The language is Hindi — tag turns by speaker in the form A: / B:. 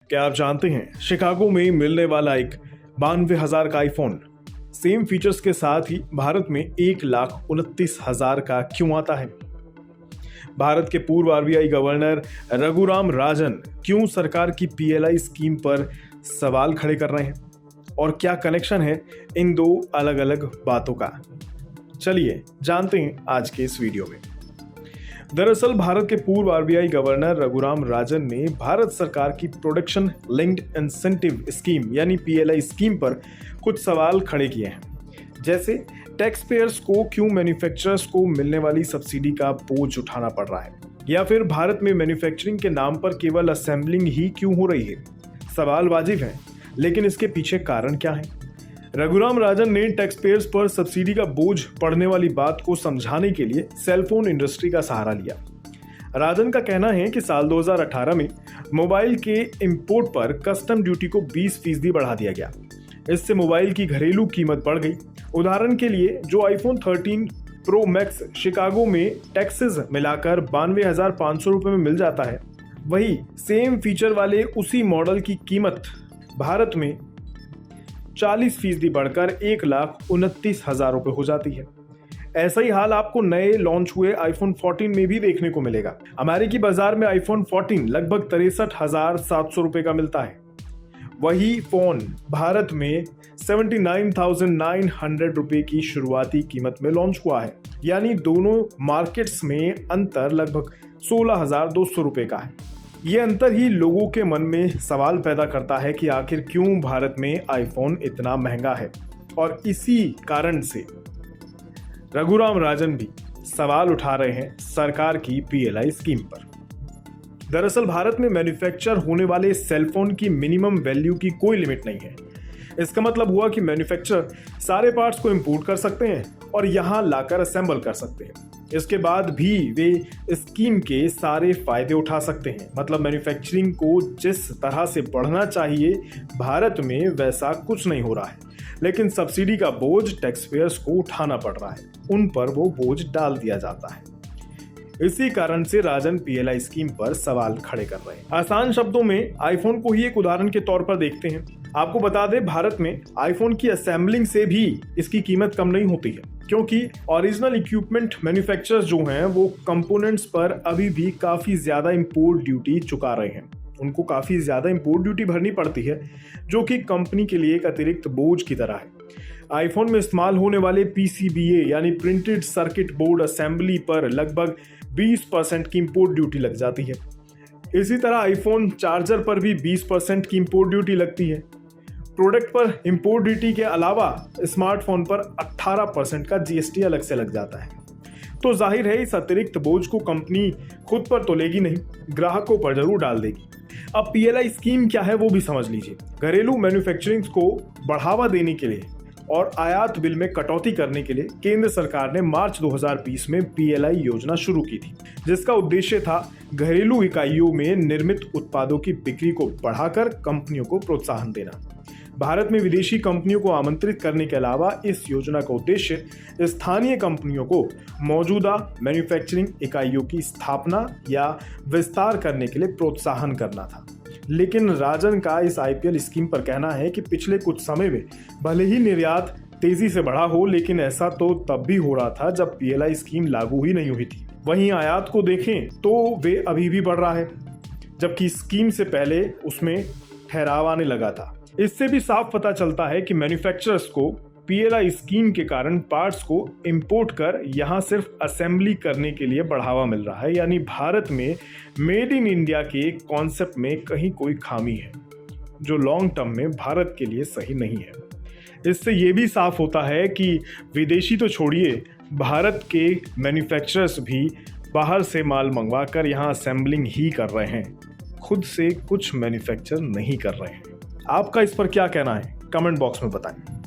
A: क्या आप जानते हैं शिकागो में मिलने वाला एक 92,000 का आईफोन सेम फीचर्स के साथ ही भारत में 1,29,000 का क्यों आता है? भारत के पूर्व आरबीआई गवर्नर रघुराम राजन क्यों सरकार की पीएलआई स्कीम पर सवाल खड़े कर रहे हैं और क्या कनेक्शन है इन दो अलग अलग बातों का? चलिए जानते हैं आज के इस वीडियो में। दरअसल भारत के पूर्व आरबीआई गवर्नर रघुराम राजन ने भारत सरकार की प्रोडक्शन लिंक्ड इंसेंटिव स्कीम यानी पीएलआई स्कीम पर कुछ सवाल खड़े किए हैं। जैसे टैक्स पेयर्स को क्यों मैन्युफैक्चरर्स को मिलने वाली सब्सिडी का बोझ उठाना पड़ रहा है, या फिर भारत में मैन्युफैक्चरिंग के नाम पर केवल असेंबलिंग ही क्यों हो रही है। सवाल वाजिब है, लेकिन इसके पीछे कारण क्या है? रघुराम राजन ने टैक्स पेयर्स पर सब्सिडी का बोझ पड़ने वाली बात को समझाने के लिए सेलफोन इंडस्ट्री का सहारा लिया। राजन का कहना है कि साल 2018 में मोबाइल के इंपोर्ट पर कस्टम ड्यूटी को 20% बढ़ा दिया गया। इससे मोबाइल की घरेलू कीमत बढ़ गई। उदाहरण के लिए जो आईफोन 13 प्रो मैक्स शिकागो में टैक्सेस मिलाकर 92,500 रुपये में मिल जाता है, वही सेम फीचर वाले उसी मॉडल की कीमत भारत में 40% बढ़कर 1,29,000 रुपये हो जाती है। ऐसा ही हाल आपको नए लॉन्च हुए आईफोन 14 में भी देखने को मिलेगा। अमेरिकी बाजार में आईफोन 14 लगभग 63,700 रुपये का मिलता है। वही फोन भारत में 79,900 रुपये की शुरुआती कीमत में लॉन्च हुआ है, यानी दोनों मार्केट्स में अंतर लगभग 16,200 रुपये का है। ये अंतर ही लोगों के मन में सवाल पैदा करता है कि आखिर क्यों भारत में आईफोन इतना महंगा है, और इसी कारण से रघुराम राजन भी सवाल उठा रहे हैं सरकार की पीएलआई स्कीम पर। दरअसल भारत में मैन्युफैक्चर होने वाले सेलफोन की मिनिमम वैल्यू की कोई लिमिट नहीं है। इसका मतलब हुआ कि मैन्युफैक्चरर सारे पार्ट्स को इंपोर्ट कर सकते हैं और यहां लाकर असेंबल कर सकते हैं। इसके बाद भी वे स्कीम के सारे फायदे उठा सकते हैं। मतलब मैन्युफैक्चरिंग को जिस तरह से बढ़ना चाहिए भारत में वैसा कुछ नहीं हो रहा है, लेकिन सब्सिडी का बोझ टैक्स पेयर्स को उठाना पड़ रहा है, उन पर वो बोझ डाल दिया जाता है। इसी कारण से राजन पीएलआई स्कीम पर सवाल खड़े कर रहे हैं। आसान शब्दों में आईफोन को ही एक उदाहरण के तौर पर देखते हैं। आपको बता दें, भारत में आईफोन की असेंबलिंग से भी इसकी कीमत कम नहीं होती है, क्योंकि ओरिजिनल इक्विपमेंट मैन्युफैक्चरर्स जो हैं वो कंपोनेंट्स पर अभी भी काफी ज्यादा इंपोर्ट ड्यूटी चुका रहे हैं। उनको काफी ज्यादा इंपोर्ट ड्यूटी भरनी पड़ती है, जो कि कंपनी के लिए एक अतिरिक्त बोझ की तरह है। आईफोन में इस्तेमाल होने वाले पीसीबीए यानी प्रिंटेड सर्किट बोर्ड असेंबली पर लगभग 20% की इंपोर्ट ड्यूटी लग जाती है। इसी तरह आईफोन चार्जर पर भी 20% की इंपोर्ट ड्यूटी लगती है। प्रोडक्ट पर इंपोर्ट ड्यूटी के अलावा स्मार्टफोन पर 18% का जीएसटी अलग से लग जाता है। तो जाहिर है इस अतिरिक्त बोझ को कंपनी खुद पर तो लेगी नहीं, ग्राहकों पर जरूर डाल देगी। अब पीएलआई स्कीम क्या है वो भी समझ लीजिए। घरेलू मैन्युफैक्चरिंग को बढ़ावा देने के लिए और आयात बिल में कटौती करने के लिए केंद्र सरकार ने मार्च 2020 में पीएलआई योजना शुरू की थी, जिसका उद्देश्य था घरेलू इकाइयों में निर्मित उत्पादों की बिक्री को बढ़ाकर कंपनियों को प्रोत्साहन देना। भारत में विदेशी कंपनियों को आमंत्रित करने के अलावा इस योजना का उद्देश्य स्थानीय कंपनियों को मौजूदा मैन्युफैक्चरिंग इकाइयों की स्थापना या विस्तार करने के लिए प्रोत्साहन करना था। लेकिन राजन का इस आईपीएल स्कीम पर कहना है कि पिछले कुछ समय में भले ही निर्यात तेजी से बढ़ा हो, लेकिन ऐसा तो तब भी हो रहा था जब पीएलआई स्कीम लागू ही नहीं हुई थी। वहीं आयात को देखें तो वे अभी भी बढ़ रहा है, जबकि स्कीम से पहले उसमें ठहराव आने लगा था। इससे भी साफ पता चलता है कि मैन्युफैक्चरर्स को पीएलआई स्कीम के कारण पार्ट्स को इंपोर्ट कर यहां सिर्फ असेंबली करने के लिए बढ़ावा मिल रहा है। यानी भारत में मेड इन इंडिया के कॉन्सेप्ट में कहीं कोई खामी है, जो लॉन्ग टर्म में भारत के लिए सही नहीं है। इससे ये भी साफ होता है कि विदेशी तो छोड़िए, भारत के मैन्युफैक्चरर्स भी बाहर से माल मंगवा कर यहाँ असेंबलिंग ही कर रहे हैं, खुद से कुछ मैन्युफैक्चर नहीं कर रहे हैं। आपका इस पर क्या कहना है? कमेंट बॉक्स में बताएं।